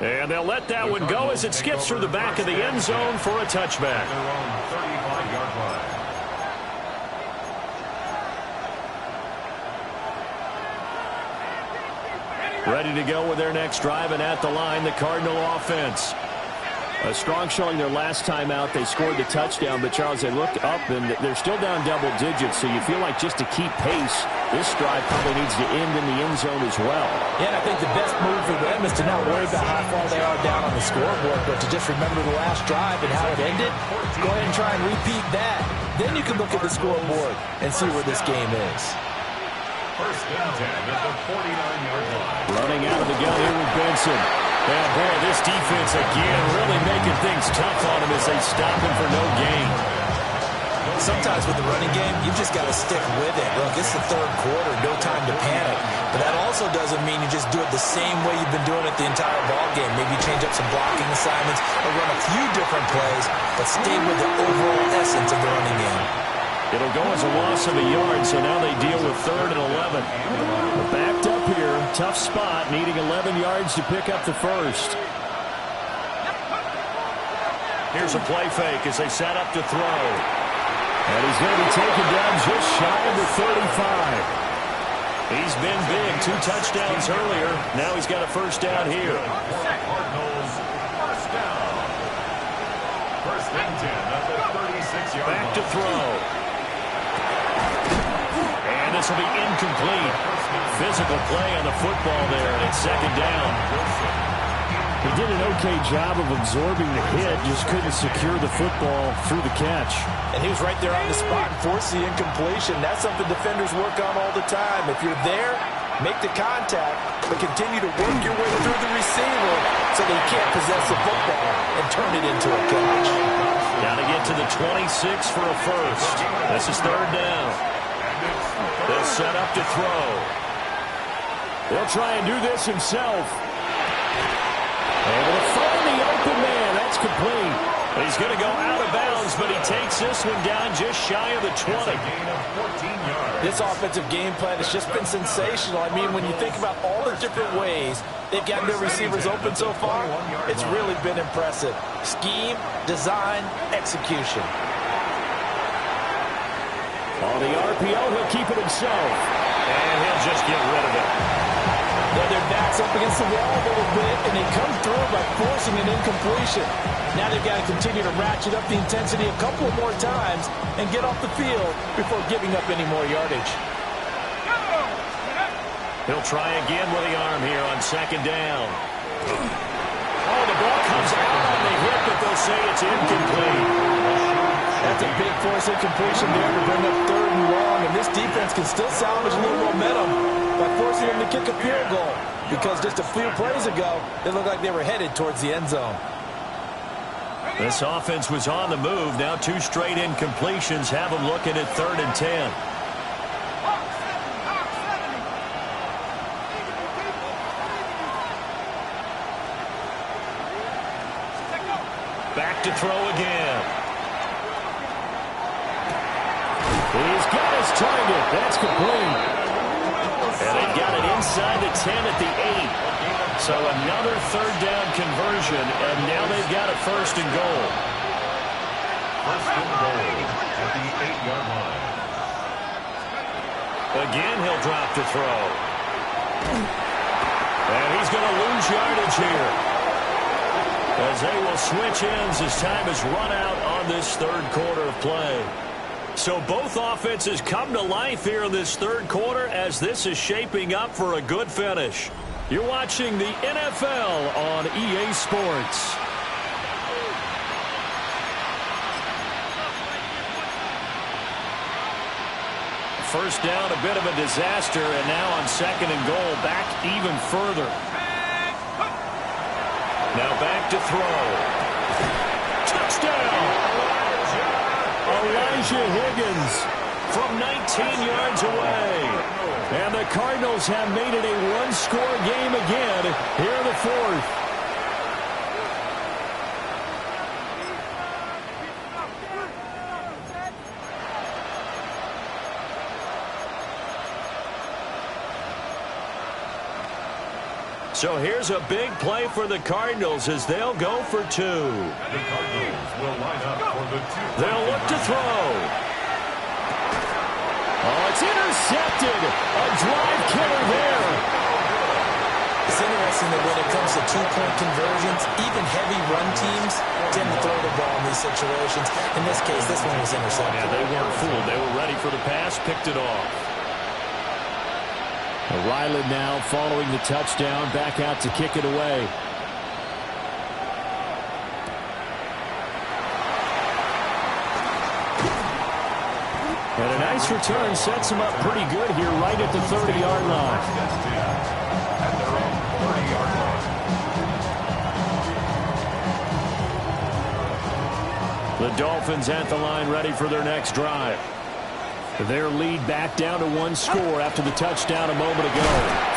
Speaker 1: And they'll let that one go as it skips through the back of the end zone for a touchback. Ready to go with their next drive, and at the line, the Cardinal offense. A strong showing their last time out. They scored the touchdown, but, Charles, they look up, and they're still down double digits, so you feel like just to keep pace, this drive probably needs to end in the end zone as well.
Speaker 3: Yeah, and I think the best move for them is to not worry about how far they are down on the scoreboard, but to just remember the last drive and how it ended. Go ahead and try and repeat that. Then you can look at the scoreboard and see where this game is.
Speaker 4: First and 10 at the 49-yard line.
Speaker 1: Running out of the gun here with Benson. And, boy, this defense again really making things tough on him as they stop him for no gain.
Speaker 3: Sometimes with the running game, you've just got to stick with it. Look, it's the third quarter, no time to panic. But that also doesn't mean you just do it the same way you've been doing it the entire ball game. Maybe change up some blocking assignments or run a few different plays, but stay with the overall essence of the running game.
Speaker 1: It'll go as a loss of a yard, so now they deal with 3rd and 11. They're backed up here, tough spot, needing 11 yards to pick up the first. Here's a play fake as they set up to throw. And he's going to be taken down just shy of the 35. He's been big, 2 touchdowns earlier. Now he's got a first down here.
Speaker 4: Cardinals, first down. First and 10 at the 36-yard line.
Speaker 1: Back to throw. And this will be incomplete. Physical play on the football there, and it's 2nd down. He did an okay job of absorbing the hit, just couldn't secure the football through the catch.
Speaker 3: And he was right there on the spot and forced the incompletion. That's something defenders work on all the time. If you're there, make the contact, but continue to work your way through the receiver so that he can't possess the football and turn it into a catch.
Speaker 1: Got to get to the 26 for a first. This is 3rd down. They'll set up to throw. He'll try and do this himself. Able to find the open man. That's complete. He's going to go out of bounds, but he takes this one down just shy of the 20.
Speaker 4: Gain of 14 yards.
Speaker 3: This offensive game plan has just been sensational. I mean, when you think about all the different ways they've gotten their receivers open so far, it's really been impressive. Scheme, design, execution.
Speaker 1: On the RPO, he'll keep it himself. And he'll just get rid of it.
Speaker 3: Yeah, their backs up against the wall a little bit, and they come through by forcing an incompletion. Now they've got to continue to ratchet up the intensity a couple more times and get off the field before giving up any more yardage.
Speaker 1: He'll try again with the arm here on 2nd down. Oh, the ball comes out on the hit, but they'll say it's incomplete.
Speaker 3: That's a big force incompletion there to bring up 3rd and long, and this defense can still salvage a little momentum by forcing them to kick a field goal, because just a few plays ago, they looked like they were headed towards the end zone.
Speaker 1: This offense was on the move. Now 2 straight incompletions have them looking at 3rd and 10. Back to throw again. He's got his target. That's complete. And they've got it inside the 10 at the 8. So another third down conversion, and now they've got a first and goal.
Speaker 4: First and goal at the 8-yard line.
Speaker 1: Again, he'll drop to throw. And he's going to lose yardage here, as they will switch ends as time has run out on this third quarter of play. So both offenses come to life here in this third quarter as this is shaping up for a good finish. You're watching the NFL on EA Sports. First down, a bit of a disaster, and now on second and goal, back even further. Now back to throw. Touchdown! Elijah Higgins from 19 yards away. And the Cardinals have made it a one-score game again here in the fourth. So here's a big play for the Cardinals as they'll go for two.
Speaker 4: The Cardinals will line up for the two.
Speaker 1: They'll look to throw. Oh, it's intercepted. A drive killer there.
Speaker 3: It's interesting that when it comes to two-point conversions, even heavy run teams tend to throw the ball in these situations. In this case, this one was intercepted.
Speaker 1: Yeah, they weren't fooled. They were ready for the pass, picked it off. Riley now following the touchdown, back out to kick it away. And a nice return sets him up pretty good here right at the 30-yard line.
Speaker 4: At their own 40-yard line.
Speaker 1: The Dolphins at the line ready for their next drive. Their lead back down to one score after the touchdown a moment ago.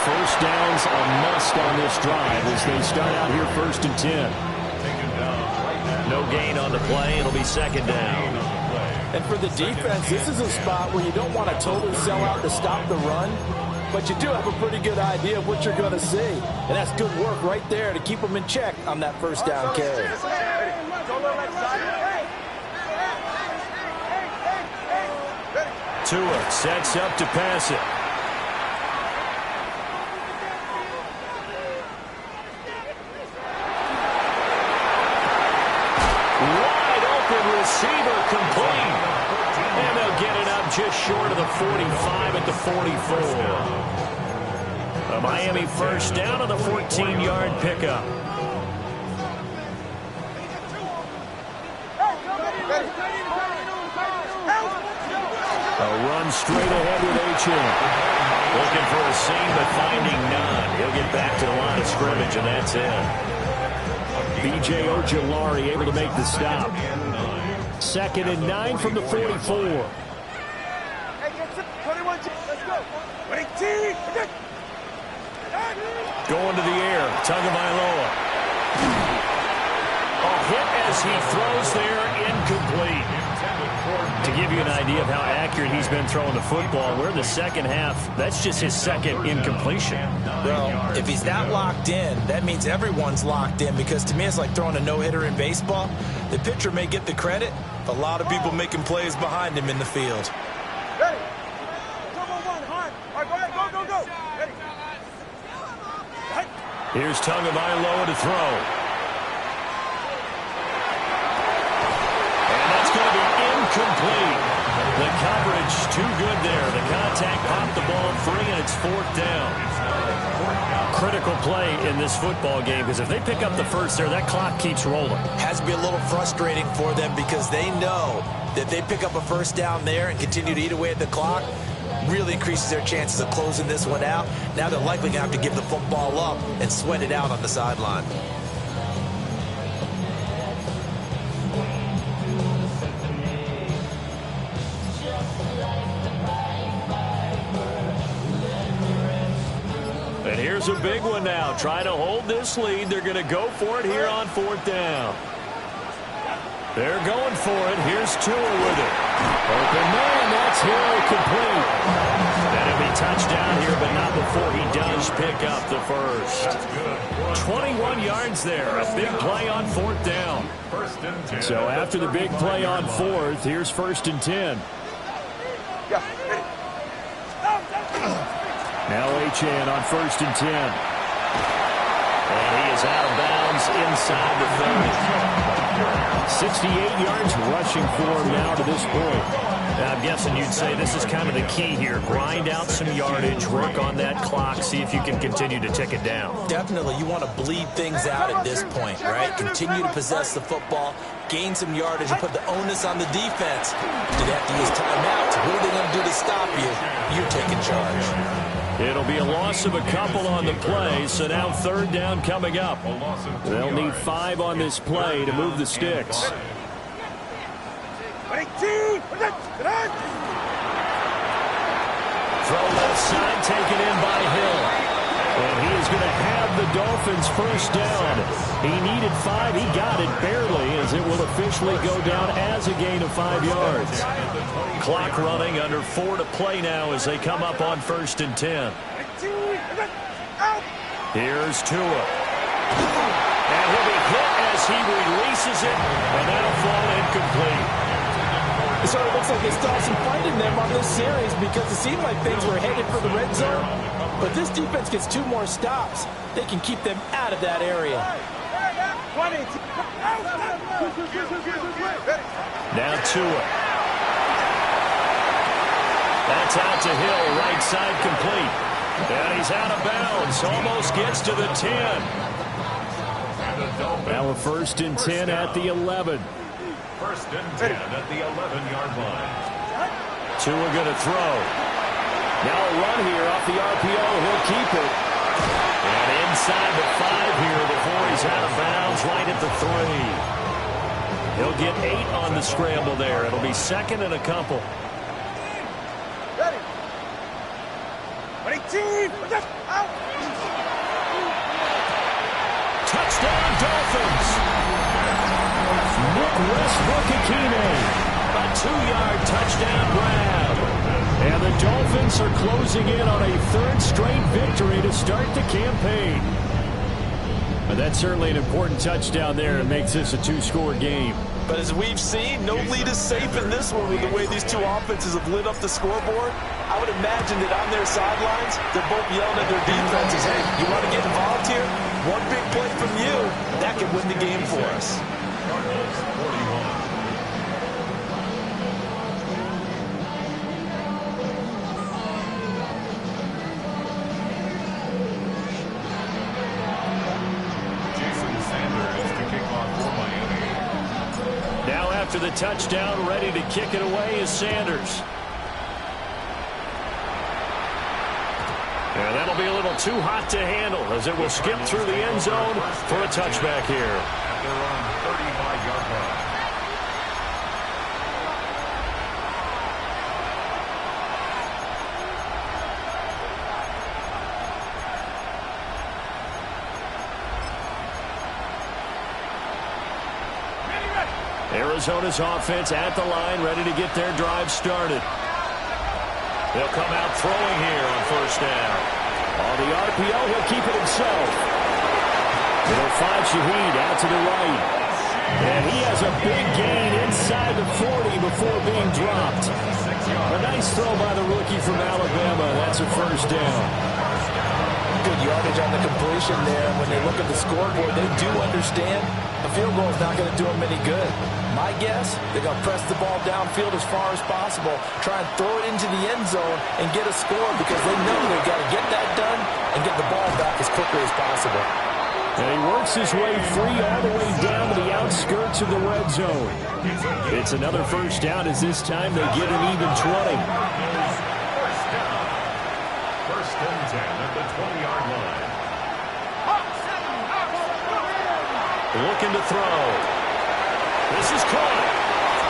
Speaker 1: First down's a must on this drive as they start out here first and 10. No gain on the play. It'll be second down.
Speaker 5: And for the defense, this is a spot where you don't want to totally sell out to stop the run, but you do have a pretty good idea of what you're going to see. And that's good work right there to keep them in check on that first down carry.
Speaker 1: Tua sets up to pass it. Wide open receiver complete. And they'll get it up just short of the 45 at the 44. A Miami first down on the 14-yard pickup. A run straight ahead with H.M. Looking for a seam, but finding none. He'll get back to the line of scrimmage, and that's it. B.J. Ojulari able to make the stop. Second and 9 from the 44. Going to the air, Tagovailoa. A hit as he throws there, incomplete. To give you an idea of how accurate he's been throwing the football, we're in the second half. That's just his second incompletion.
Speaker 3: Well, if he's that locked in, that means everyone's locked in, because to me it's like throwing a no-hitter in baseball. The pitcher may get the credit, a lot of people making plays behind him in the field.
Speaker 2: Ready. Come on, hard. All right, go. Ready.
Speaker 1: Here's Tagovailoa to throw. Complete. The coverage too good there. The contact popped the ball free, and it's fourth down. Critical play in this football game, because if they pick up the first there, that clock keeps rolling.
Speaker 3: Has to be a little frustrating for them, because they know that they pick up a first down there and continue to eat away at the clock, really increases their chances of closing this one out. Now they're likely going to have to give the football up and sweat it out on the sideline.
Speaker 1: And here's a big one now. Trying to hold this lead. They're going to go for it here on fourth down. They're going for it. Here's Tua with it. Open man. That's pick up the first. 21 yards there. A big play on fourth down. So after the big play on fourth, here's first and 10. Now Achane on first and 10. And he is out of bounds inside the 30. 68 yards rushing for him now to this point.
Speaker 6: I'm guessing you'd say this is kind of the key here. Grind out some yardage, work on that clock, see if you can continue to tick it down.
Speaker 3: Definitely, you want to bleed things out at this point, right? Continue to possess the football, gain some yardage, and put the onus on the defense. Do they have to use timeouts? What are they going to do to stop you? You're taking charge.
Speaker 1: It'll be a loss of a couple on the play, so now third down coming up. They'll need 5 on this play to move the sticks. Throw left side, taken in by Hill. And he is going to have the Dolphins first down. He needed 5. He got it barely, as it will officially go down as a gain of 5 yards. Clock running, under 4 to play now as they come up on first and 10. Here's Tua. And he'll be hit as he releases it, and that'll fall incomplete.
Speaker 5: So it looks like they still have some fight in them on this series because it seemed like things were headed for the red zone. But this defense gets 2 more stops. They can keep them out of that area.
Speaker 1: Now Tua. That's out to Hill, right side complete. And he's out of bounds, almost gets to the 10. Now a first and 10 at the 11.
Speaker 4: First and 10 at the 11-yard line.
Speaker 1: Tua going to throw. Now a run here off the RPO. He'll keep it. And inside the 5 here before he's out of bounds, right at the 3. He'll get 8 on the scramble there. It'll be second and a couple. Touchdown, Dolphins! Nick Westbrook-Ikhine, a 2-yard touchdown grab. And the Dolphins are closing in on a 3rd straight victory to start the campaign. But that's certainly an important touchdown there. It makes this a 2-score game.
Speaker 5: But as we've seen, no lead is safe in this one with the way these 2 offenses have lit up the scoreboard. I would imagine that on their sidelines, they're both yelling at their defenses, hey, you want to get involved here? One big play from you, that could win the game for us.
Speaker 4: Cardinals 41. Jason Sanders to kick off for Miami.
Speaker 1: Now after the touchdown, ready to kick it away is Sanders. And that'll be a little too hot to handle as it will skip through the end zone for a touchback here.
Speaker 4: At their own 35-yard line.
Speaker 1: Arizona's offense at the line, ready to get their drive started. They'll come out throwing here on first down. On the RPO, he'll keep it himself. They'll find Shaheed out to the right. And he has a big gain inside the 40 before being dropped. A nice throw by the rookie from Alabama. That's a first down.
Speaker 5: Good yardage on the completion there. When they look at the scoreboard, they do understand a field goal is not going to do them any good. My guess, they're going to press the ball downfield as far as possible, try and throw it into the end zone and get a score because they know they've got to get that done and get the ball back as quickly as possible.
Speaker 1: And he works his way free all the way down to the outskirts of the red zone. It's another first down as this time they get an even 20.
Speaker 4: First down. First and 10 at the 20-yard line.
Speaker 1: Looking to throw. This is caught.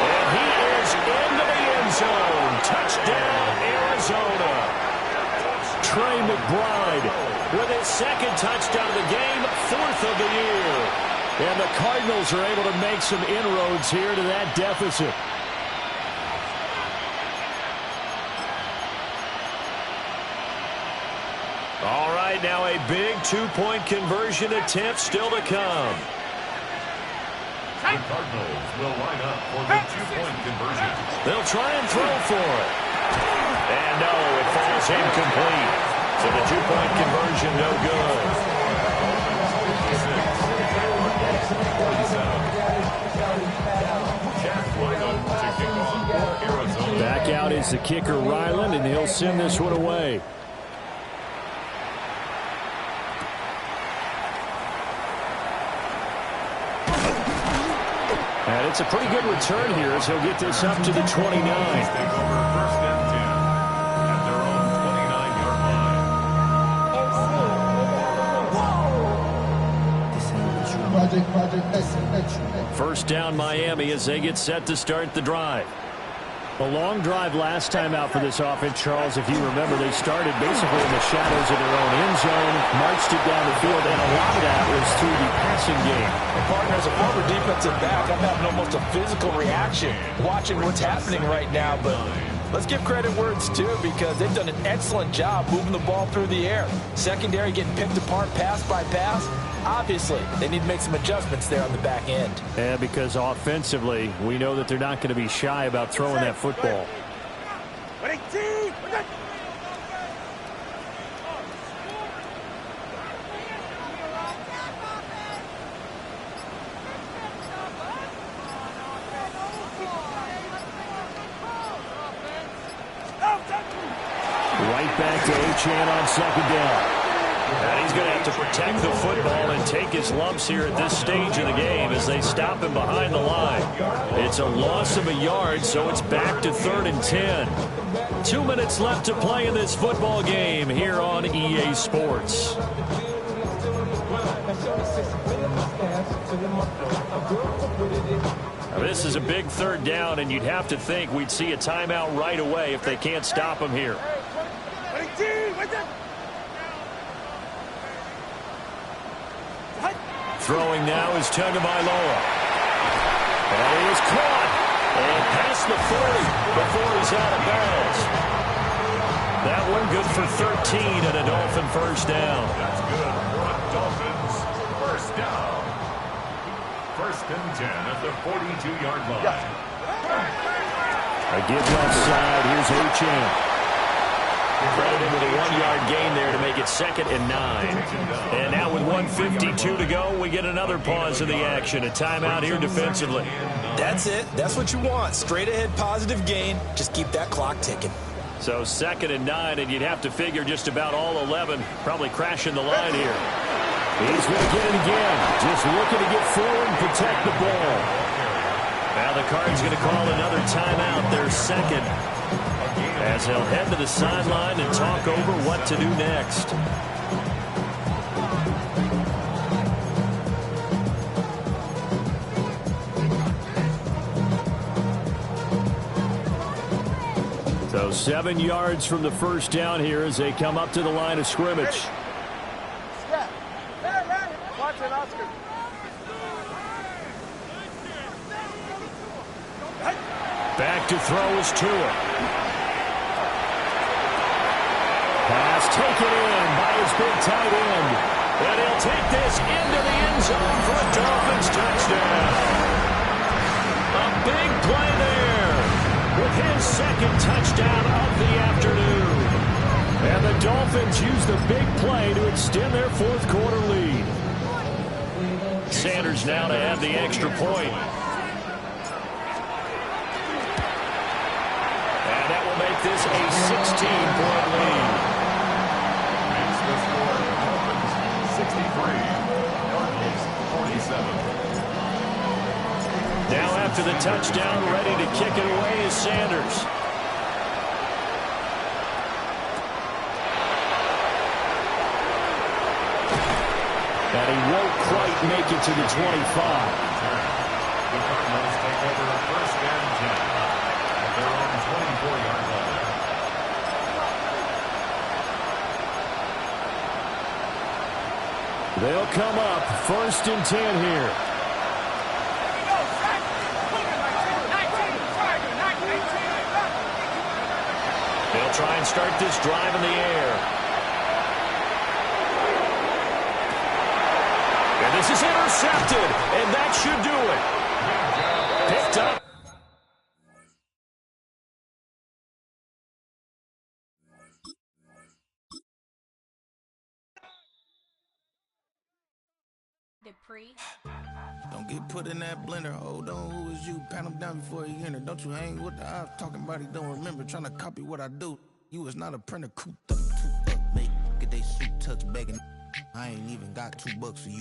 Speaker 1: And he is into the end zone. Touchdown, Arizona. Trey McBride with his 2nd touchdown of the game, 4th of the year. And the Cardinals are able to make some inroads here to that deficit. All right. right, now a big two-point conversion attempt still to come.
Speaker 4: The Cardinals will line up for the two-point conversion.
Speaker 1: They'll try and throw for it. And no, it falls incomplete. So the two-point conversion no good. Back out is the kicker, Ryland, and he'll send this one away. And it's a pretty good return here as he'll get this up to the 29. First down Miami as they get set to start the drive. A long drive last time out for this offense, Charles. If you remember, they started basically in the shadows of their own end zone, marched it down the field, and a lot of that was through the passing game.
Speaker 5: And partner, as a former defensive back, I'm having almost a physical reaction watching what's happening right now. But let's give credit where it's due, because they've done an excellent job moving the ball through the air. Secondary getting picked apart pass by pass. Obviously, they need to make some adjustments there on the back end.
Speaker 1: Yeah, because offensively, we know that they're not going to be shy about throwing that football. Right back to Achane on second down. And he's going to have to protect the football and take his lumps here at this stage of the game as they stop him behind the line. It's a loss of a yard, so it's back to 3rd and 10. 2 minutes left to play in this football game here on EA Sports. Now, this is a big 3rd down, and you'd have to think we'd see a timeout right away if they can't stop him here. Throwing now is Tagovailoa. And he is caught. And past the 40 before he's out of bounds. That one good for 13 and a Dolphin first down.
Speaker 4: That's good for a Dolphins first down. 1st and 10 at the 42-yard line.
Speaker 1: A give left side. Here's Achane. Credited with a 1-yard gain there to make it 2nd and 9. And now with 1:52 to go, we get another pause in the action. A timeout here defensively.
Speaker 3: That's it. That's what you want. Straight ahead positive gain. Just keep that clock ticking.
Speaker 1: So 2nd and 9, and you'd have to figure just about all 11 probably crashing the line here. He's going to get it again. Just looking to get forward and protect the ball. Now the Cards going to call another timeout, their 2nd. As they'll head to the sideline and talk over what to do next. So 7 yards from the first down here as they come up to the line of scrimmage. Back to throw is Tua. Pass taken in by his big tight end. And he'll take this into the end zone for a Dolphins touchdown. A big play there with his 2nd touchdown of the afternoon. And the Dolphins use the big play to extend their 4th quarter lead. Sanders now to have the extra point. And that will make this a 16-point lead.
Speaker 4: 47.
Speaker 1: Now after the touchdown, ready to kick it away is Sanders. And he won't quite make it to the 25.
Speaker 4: The Cardinals take over 1st and 10 at their own 24-yard line.
Speaker 1: They'll come up 1st and 10 here. They'll try and start this drive in the air. This is intercepted, and that should do it. Picked up.
Speaker 7: Don't get put in that blender. Hold on, who is you? Pat him down before he enter. Don't you hang with the ops talking about he don't remember. Trying to copy what I do. You was not a printer. Cooped up, make get they suit tucks begging. I ain't even got $2 for you.